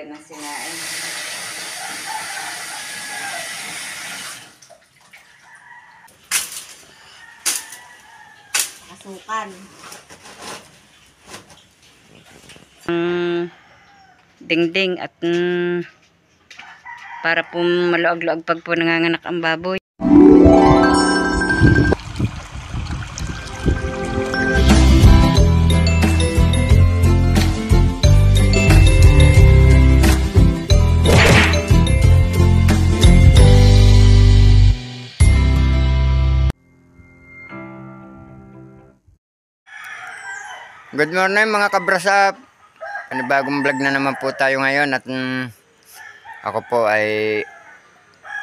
lalagyan ng sinain. Asukan. Dingding at para po maluag-luag pag po nanganganak ang baboy. Good morning mga kabrasap. Panibagong vlog na naman po tayo ngayon at ako po ay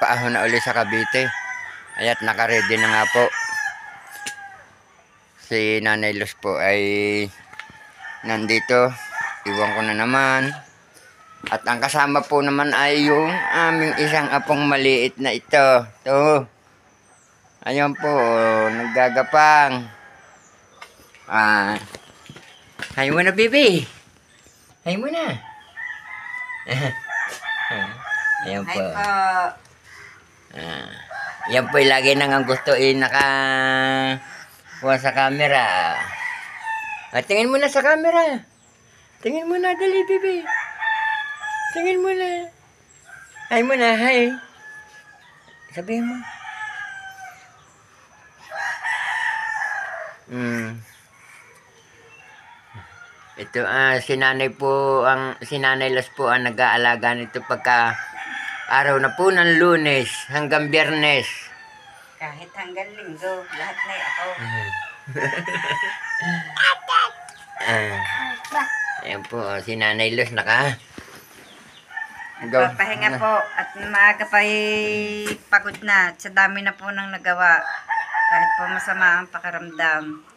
paahon na uli sa Cavite. Ayat naka-ready na nga po. Si Nanay Luz po ay nandito. Iwan ko na naman. At ang kasama po naman ay yung aming isang apong maliit na ito. Ito. Ayun po, naggagapang. Hay mo na, baby. Hay mo na. Ayan po. Yan po lagi nang ang gusto nakakuha sa camera. Tingin mo na sa camera. Tingin mo na, dali, baby. Tingin mo na. Hay mo na, hay. Sabihin mo. Ito si Nanay Luz po ang nag-aalaga nito pagka araw na po ng Lunes hanggang Biyernes. Kahit hanggang Linggo, lahat na ako. Ayan po, si Nanay Luz Nagpapahinga po at maaga pa'y pagod na. Sa dami na po nang nagawa. Kahit po masama ang pakiramdam.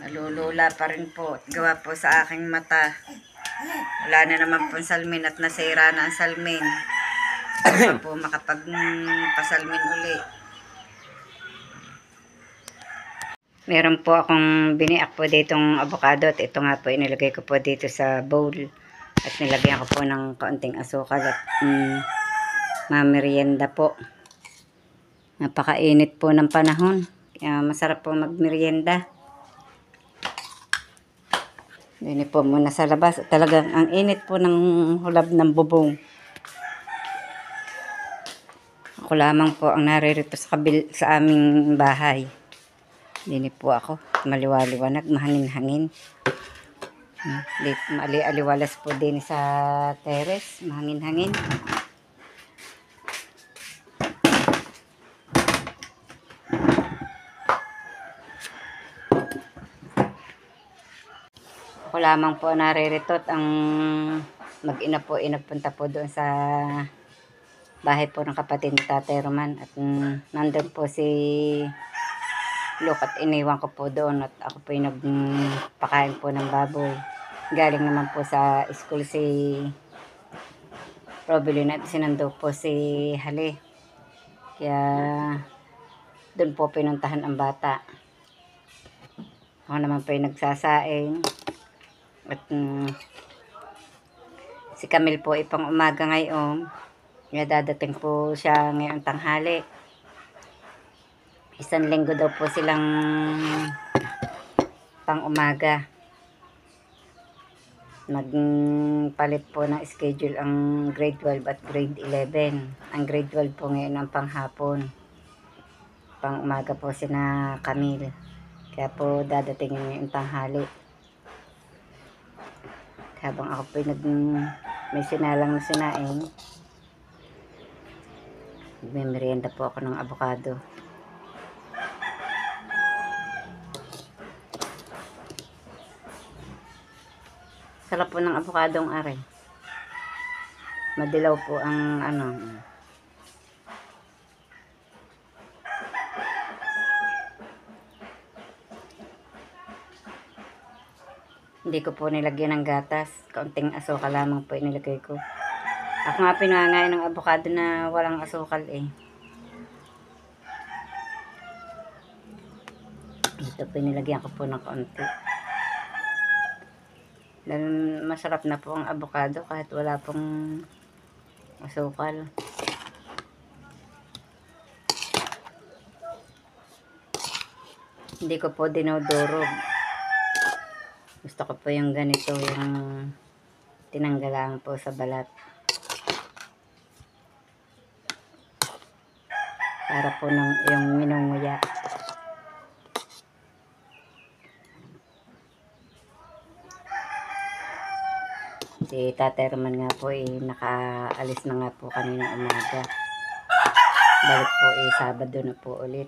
Nalulula pa rin po. Gawa po sa aking mata. Wala na naman po salmin at nasira na ang salmin. Hindi po makapagpasalmin uli. Meron po akong biniak po ditong avocado at ito nga po inilagay ko po dito sa bowl. At nilagyan ko po ng kaunting asukal at mamerienda po. Napakainit po ng panahon. Kaya masarap po magmerienda. Dini po muna sa labas. Talagang ang init po ng hulab ng bubong. Ako lamang po ang naririto sa aming bahay. Dini po ako. Maliwaliwanag, mahangin-hangin. Aliwalas po din sa terrace. Mahangin-hangin. Ako lamang po naririto at ang mag-ina po nagpunta po doon sa bahay po ng kapatid ni Tatay Roman at nandun po si Luke at iniwan ko po doon at ako po nagpakain po ng baboy. Galing naman po sa school si Robelin at sinando po si Hale. Kaya doon po pinuntahan ang bata. Ako naman po nagsasaing. At si Camille po ipang umaga ngayon. Kaya dadating po siya ngayong tanghali. Isang linggo daw po silang pang umaga. Nagpalit po ng schedule ang grade 12 at grade 11. Ang grade 12 po ngayon ang panghapon. Pang umaga po sina Camille. Kaya po dadating ngayong tanghali. Habang ako po may sinalang na sinaing, may merienda po ako ng avocado. Sarap po ng avocadong are. Madilaw po ang Hindi ko po nilagyan ng gatas. Kaunting asukal lamang po inilagay ko. Ako nga pinangain ng avocado na walang asukal eh. Ito pinilagyan ko po ng kaunti. Dahil masarap na po ang avocado kahit wala pong asukal. Hindi ko po dinudurog. Gusto ko po yung ganito, yung tinanggalan po sa balat. Para po yung minunguya. Si Tatay Roman nga po nakaalis na nga po kaninang umaga. Balik po Sabado na po ulit.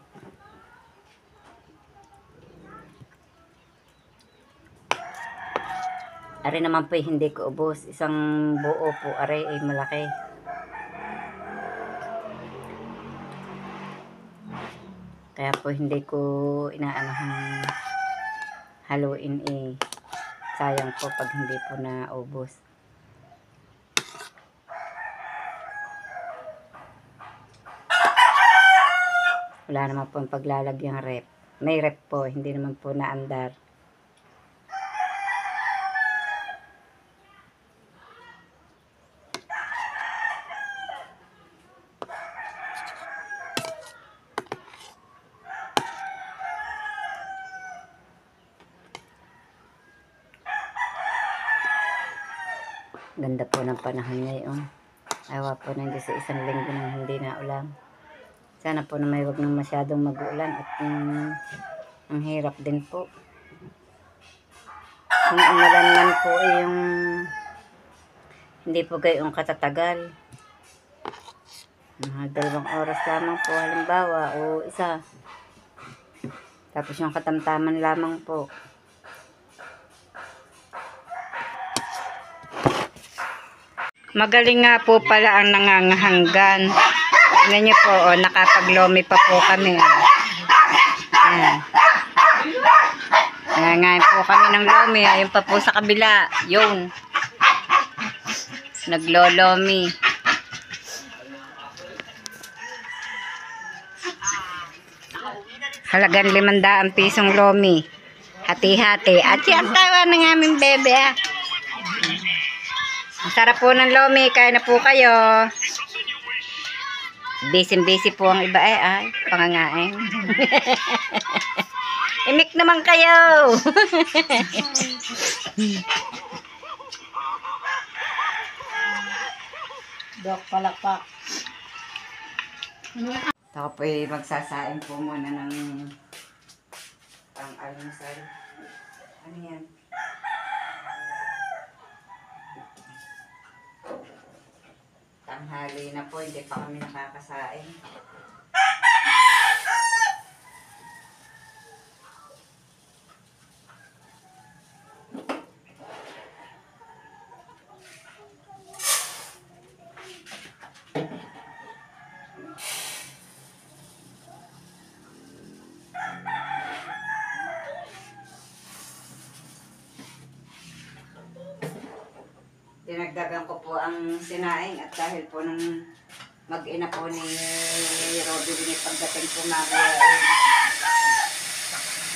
Ari naman po hindi ko ubos. Isang buo po ari ay malaki. Kaya po hindi ko inaanahang haluin sayang po pag hindi po naubos. Wala naman po paglalagyang rep. May rep po, hindi naman po naandar. Ganda po ng panahon ngayon. Awa po ng Diyos sa isang linggo nang hindi na ulan. Sana po na may wag nang masyadong mag-ulan at ang hirap din po. Kung umulan man po yung hindi po gayong katatagal. Mga 2 oras lamang po halimbawa o isa. Tapos yung katamtaman lamang po. Magaling nga po pala ang nangangahanggan. Tingnan niyo po, nakapaglomi pa po kami. Ayan. Nangangain po kami ng lomi. Ayun pa po sa kabila. Yun. Naglolomi. Halagang 500 pisong lomi. Hati-hati. At yan tawa ng aming bebe. Ang sarap po ng lomi. Kaya na po kayo. Busy po ang iba ay pangangain. Imik naman kayo. Dok palakpak. Ako po magsasain po muna ng pang-almusal. Ano yan? Tanghali na po, hindi pa kami nakakasain. Dinagdagan ko po ang sinaing at dahil po nung mag-ina po ni Robby din pagdating po mamaya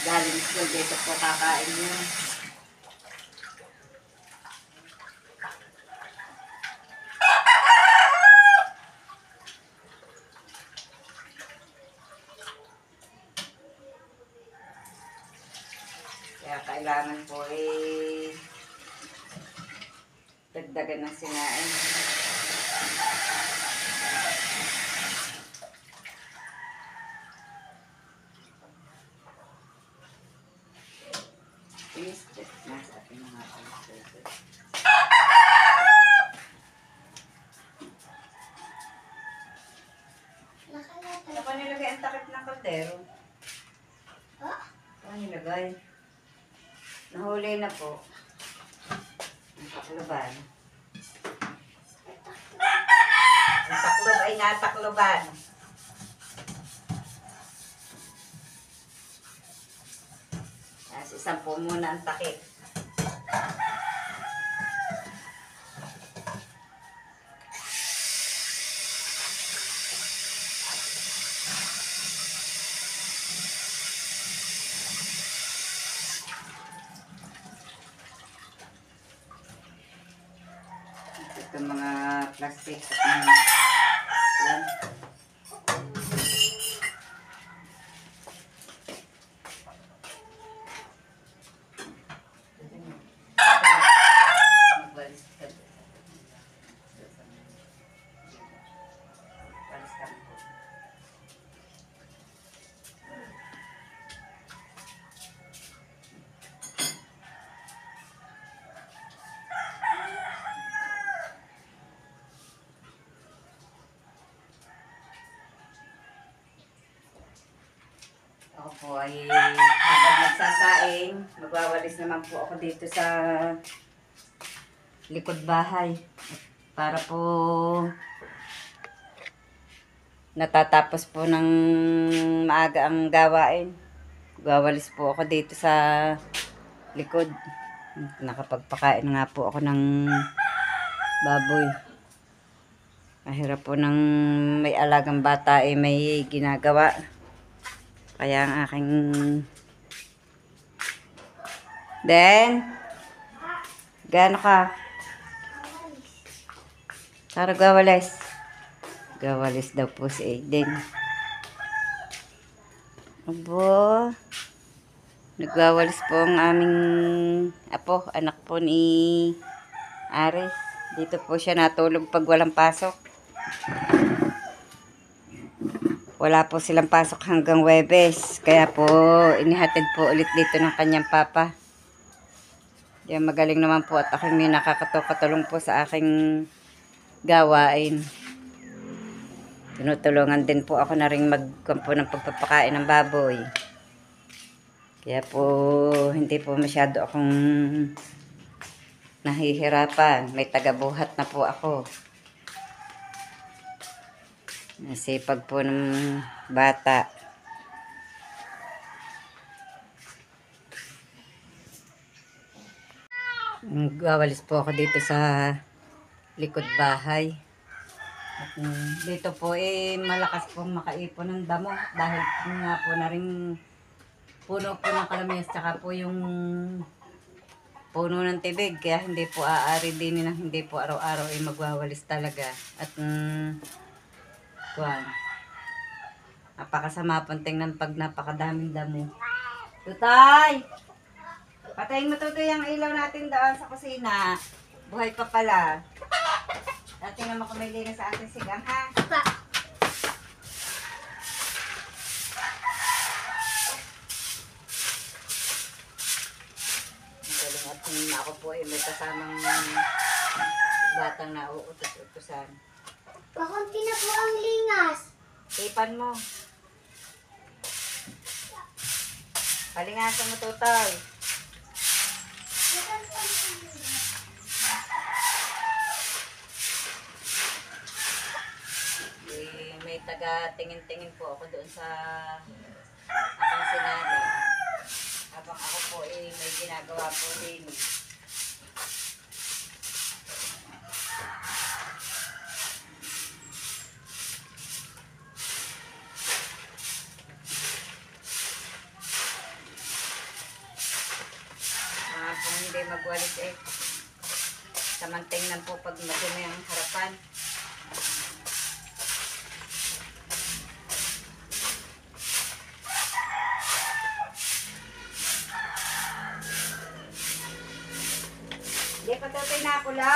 galing school dito po kakain niya. Kaya kailangan po dagdagan ng sinain. Nasa ating mga pang-service. Ano pa nilagay ang takip ng kaldero? Ano nilagay? Nahuli na po. Ang takloban. Ang taklob ay natakloban. Isang po muna ang takip. Itong mga plastic. At yan. Ako po ay habang nagsasaing, magwawalis naman po ako dito sa likod bahay. Para po natatapos po ng maaga ang gawain. Magwawalis po ako dito sa likod. Nakapagpakain nga po ako ng baboy. Mahirap po ng may alagang bata ay may ginagawa. Kaya ang aking gaano ka? Tara gawalis. Gawalis daw po si Aiden. Abo. Nagwawalis po ang aming apo, anak po ni Aris. Dito po siya natulog pag walang pasok. Wala po silang pasok hanggang Huwebes. Kaya po, inihatid po ulit dito ng kanyang papa. Yan, magaling naman po at aking may nakakatulong po sa aking gawain. Tinutulungan din po ako na rin magkampo ng pagpapakain ng baboy. Kaya po, hindi po masyado akong nahihirapan. May tagabuhat na po ako. Nasipag po ng bata. Gawalis po ako dito sa likod bahay. At, dito po malakas pong makaipon ng damo. Dahil nga po na rin puno po ng kalamyas. Tsaka po yung puno ng tibig. Kaya hindi po aari din na hindi po araw-araw ay magwawalis talaga. At napakasama pong tingnan pag napakadaming damo. Tutay! Patayin mo tutoy ang ilaw natin doon sa kusina. Buhay pa pala. Dati nga makumili na sa ating sigang, ha? Galing at ako po ay may kasamang batang na uutos-utusan. Pakunti na po ang lingas. Ipan mo. Palingasan mo, Totoy. May taga-tingin-tingin po ako doon sa aking sinala. Habang ako po may ginagawa po din. Kung hindi magwalis samantingnan po pag madumi ang harapan. Hindi pa ito pinakula.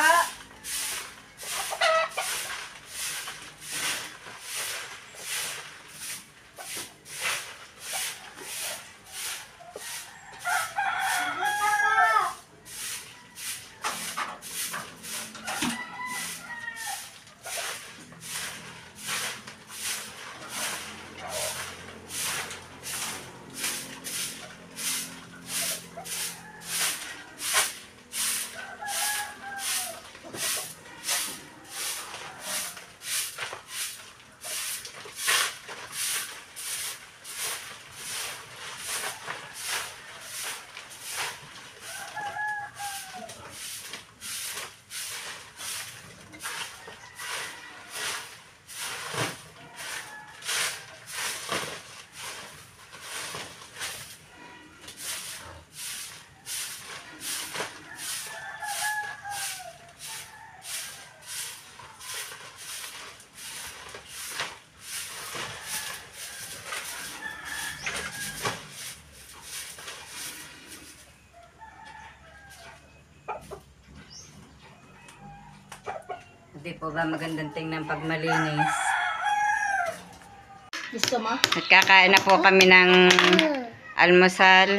Di po ba magandang tingnan pag malinis? Gusto mo? Nagkakain na po kami ng almusal.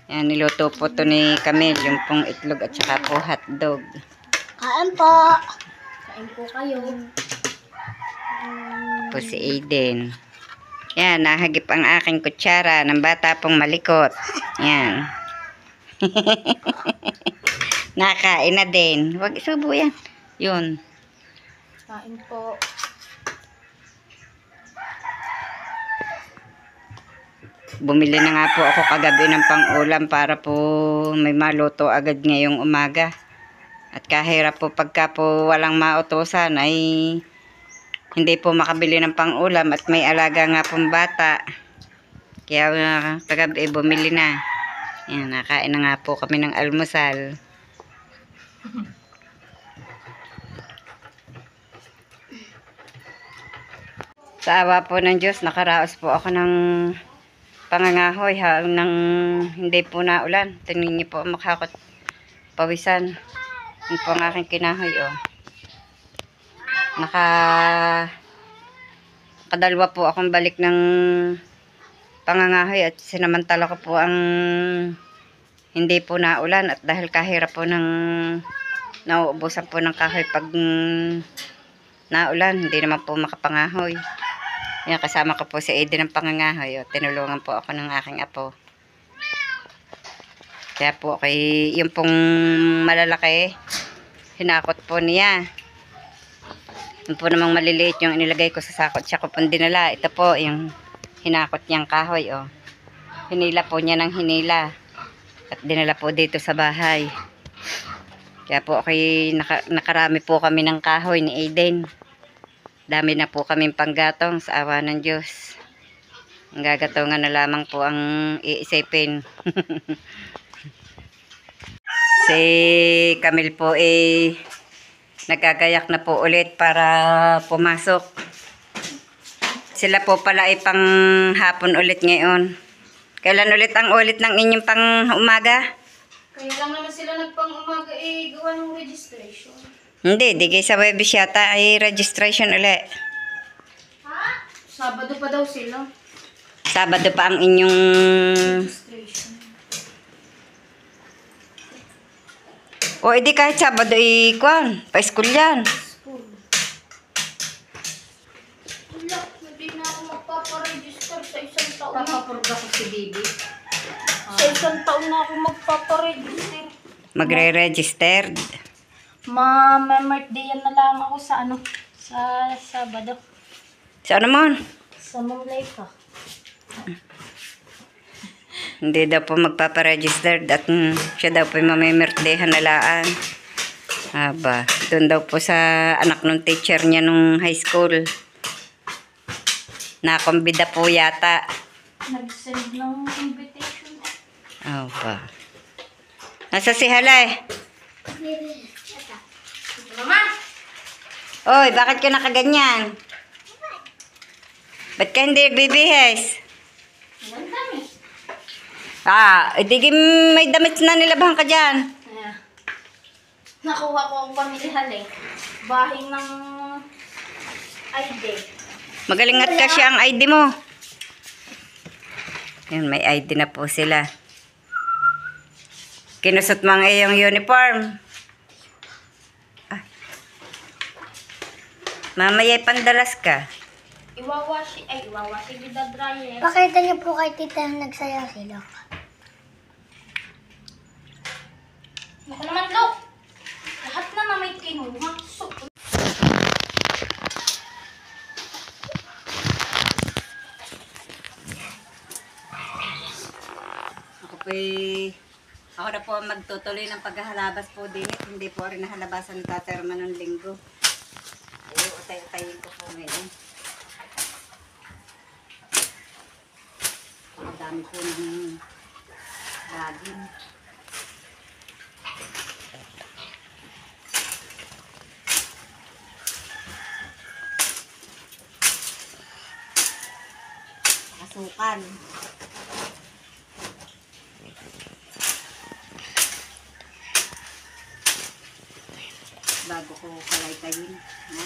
Yan, niluto po to ni Camille, yung pong itlog at saka po hotdog. Kain po. Kain po kayo. Po si Aiden. Yan, nahagip ang aking kutsara ng bata pong malikot. Yan. Nakain na din. Huwag isubo yan. Yun. Kain po. Bumili na nga po ako kagabi ng pang-ulam para po may maluto agad ngayong umaga. At kahirap po pagka po walang mautusan ay hindi po makabili ng pang-ulam at may alaga nga pong bata. Kaya kagabi bumili na. Yan, nakain na nga po kami ng almusal. Sa awa po ng Diyos, nakaraos po ako ng pangangahoy nang hindi po naulan. Tingnan niyo po makakot pawisan. Yun po ang aking kinahoy, oh. Kadalwa po akong balik ng pangangahoy at sinamantala ko po ang hindi po naulan at dahil kahirap po ng nauubusan po ng kahoy pag naulan, hindi naman po makapangahoy. Yan, kasama ko po si Aiden ng pangangahoy, oh. Tinulungan po ako ng aking apo. Kaya po kay yung pong malalaki, hinakot po niya. Yung po namang maliliit yung inilagay ko sa sako at siya ko pong dinala. Ito po yung hinakot niyang kahoy, oh. Hinila po niya ng hinila. At dinala po dito sa bahay. Kaya po nakarami po kami ng kahoy ni Aiden. Dami na po kaming panggatong sa awa ng Diyos. Ang gagatongan na lamang po ang iisipin. Si Camille po nagkagayak na po ulit para pumasok. Sila po pala ay pang hapon ulit ngayon. Kailan ulit ang ulit ng inyong pang umaga? Kaya lang naman sila nagpang-umaga gawa ng registration. Hindi, di kayo sa Webis yata ay registration ulit. Ha? Sabado pa daw sila. Sabado pa ang inyong... Registration. O edi kahit Sabado kwan, pa-school yan. School. Wala, hindi na ako magpaparegister sa isang taon na. Papapurga ko si Bibi. Sa isang taon na ako magpaparegister. Magre-registered. Ma-birthday na lang ako sa sa Sabado. So ano mon? Sa Mamlayka. Hindi daw po magpaparegistered at siya daw po mamimirdehan na laan. Aba, doon daw po sa anak ng teacher niya nung high school. Nakumbida po yata. Nag-send ng invitation. Aba. Nasa si Halay? Mama! Oy, bakit ka nakaganyan? Ba't ka hindi bibihis? Ang dami. Edi may damit na nilabahan ka dyan. Ayan. Nakuha ko ang pamilihal Bahay ng ID. Magaling at kasi ang ID mo. Yun, may ID na po sila. Kinusot mo ang iyong uniform. Mamaya pandalas ka. Iwawashi with the dryer. Pakita niyo po kay tita na nagsaya sila. Naku naman, Lo. Lahat na may kinuha. So, Ako na po ang magtutuloy ng paghahalabas po din. Hindi po rin nahalabasan ni Tatay Roman ng linggo. Ay, utay-utayin ko po ngayon. Ang dami po ng daging. Kasukan. bago ko kalaytayin. No?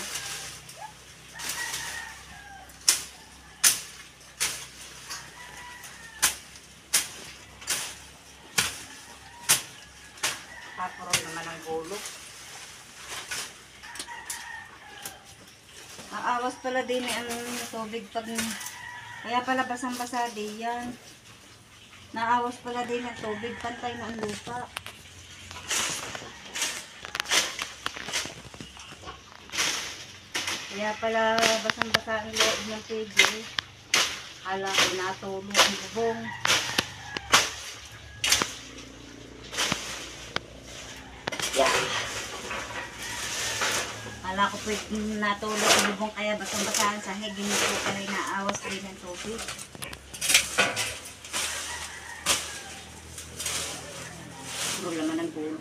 Tapos naman ang gulok. Aawas pala din ang tubig pag kaya pala basang-basa din yan. Naawas pala din ang tubig, pantay na ang lupa. Kaya pala basang-basa ang loob ng pigil. Kala ko natulo ang bubong. Kala ko po natulo ang bubong kaya basang-basa ang sahig. Hindi po pala naawas din ang tubig. Puro laman ng bulo.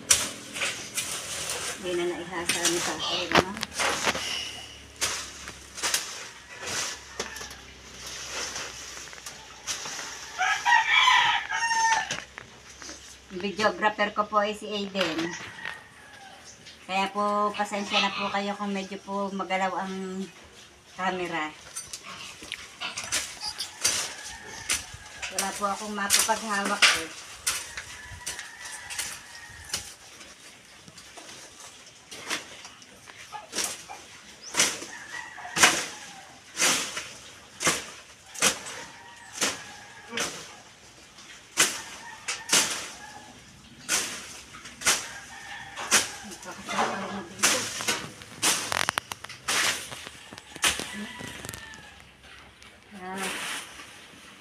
Hindi na naihasa ni tatay naman. Videographer ko po ay si Aiden. Kaya po pasensya na po kayo kung medyo po magalaw ang camera. Wala po akong mapapaghawak eh.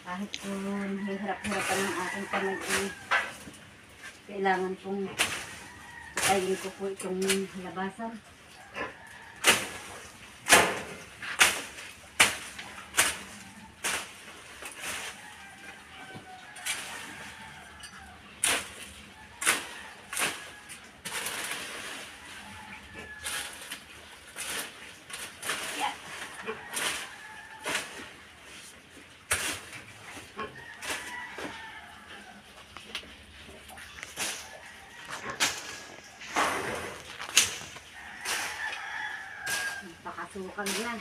Kahit kung hirap-hirapan ng aking kamay, kailangan pong patayin ko po itong labasan. Pakasukan yan.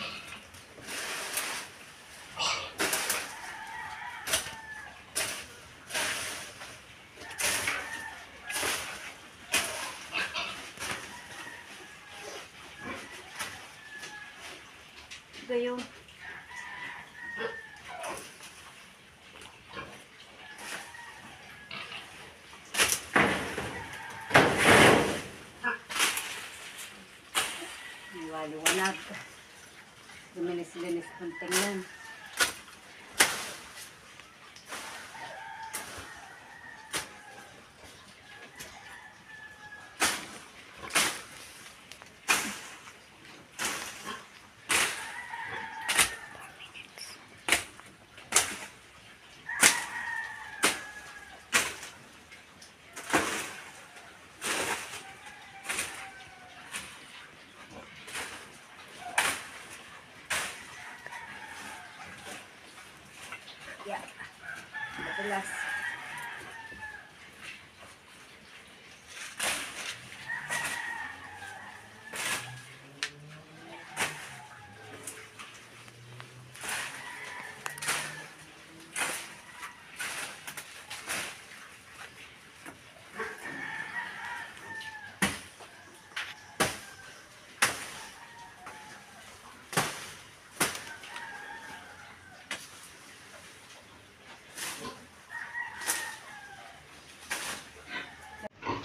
Gayon. Liwanag. Luminis-linis kung tingnan. Yeah. Madalas.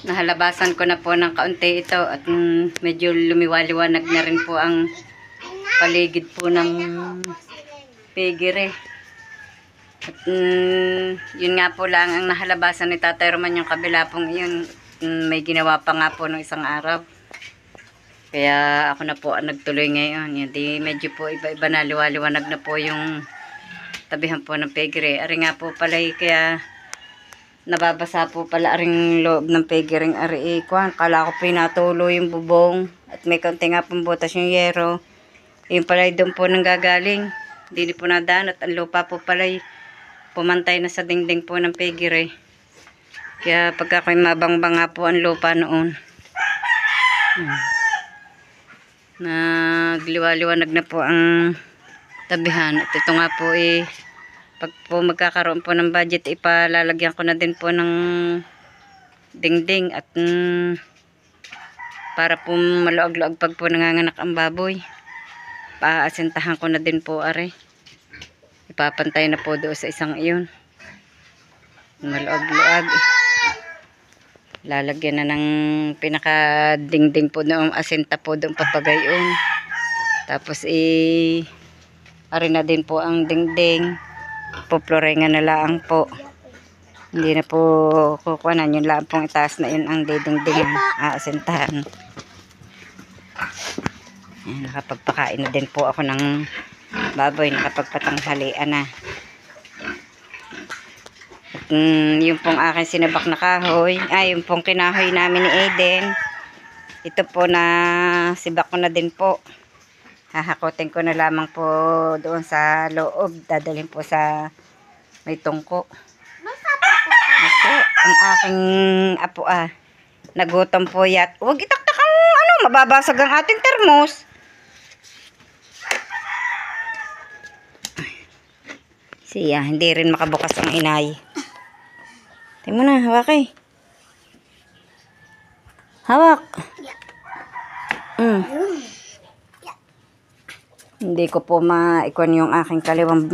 Nahalabasan ko na po ng kaunti ito at medyo lumiwaliwanag na rin po ang paligid po ng pigire. At yun nga po lang ang nahalabasan ni Tatay Roman, yung kabila pong yun. May ginawa pa nga po ng isang araw. Kaya ako na po ang nagtuloy ngayon. Hindi medyo po iba-iba na, liwaliwanag na po yung tabihan po ng pigire. Ari nga po pala kaya nababasa po pala aring loob ng pegiring ari kuan. Kala ko pinatulo yung bubong at may kaunti nga pong butas yung yero. Yung pala doon po nang gagaling. Hindi po nadaan at ang lupa po pala pumantay na sa dingding po ng pegire. Kaya pagka ako'y mabangbang nga po ang lupa noon. Nagliwa-liwanag na po ang tabihan. At ito nga po pag po magkakaroon po ng budget, ipalalagyan ko na din po ng dingding at para po maluag-luag pag po nanganganak ang baboy. Paasintahan ko na din po are. Ipapantay na po doon sa isang iyon. Maluag-luag. Lalagyan na ng pinaka-dingding po noong asinta po doon papagayon. Tapos are na din po ang dingding. Puplorengan na lang po. Hindi na po kukuhanan. Yun lang pong itaas na yun ang didingdingan. Aasintahan. Nakapagpakain na din po ako ng baboy. Nakapagpatanghalian na. At, yung pong aking sinabak na kahoy. Yung pong kinahoy namin ni Aiden. Ito po na sibak ko na din po. Hahakotin ko na lamang po doon sa loob. Dadalhin po sa may tungko. Ito, ang aking apo nagutom po yat. Huwag itaktak ang mababasag ang ating termos. Siya, hindi rin makabukas ang inay. Tingnan mo na, hawak Hawak. Hindi ko po maikon yung aking kaliwang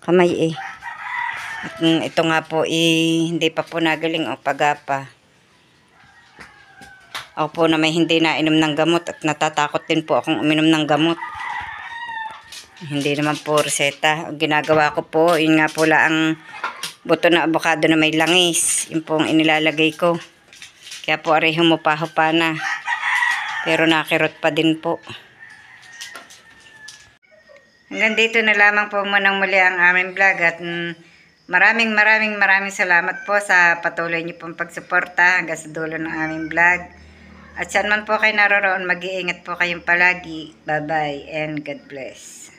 kamay At ito nga po hindi pa po nagaling o pagapa. Ako po na may hindi nainom ng gamot at natatakot din po akong uminom ng gamot. Hindi naman po reseta. Ang ginagawa ko po, yun nga po ang buto na avocado na may langis. Yun po ang inilalagay ko. Kaya po aray humupa-hupa na. Pero nakirot pa din po. Hanggang dito na lamang po munang muli ang aming vlog at maraming salamat po sa patuloy niyo pong pagsuporta hanggang sa dulo ng aming vlog. At saan man po kayo naroroon, mag-iingat po kayong palagi. Bye-bye and God bless.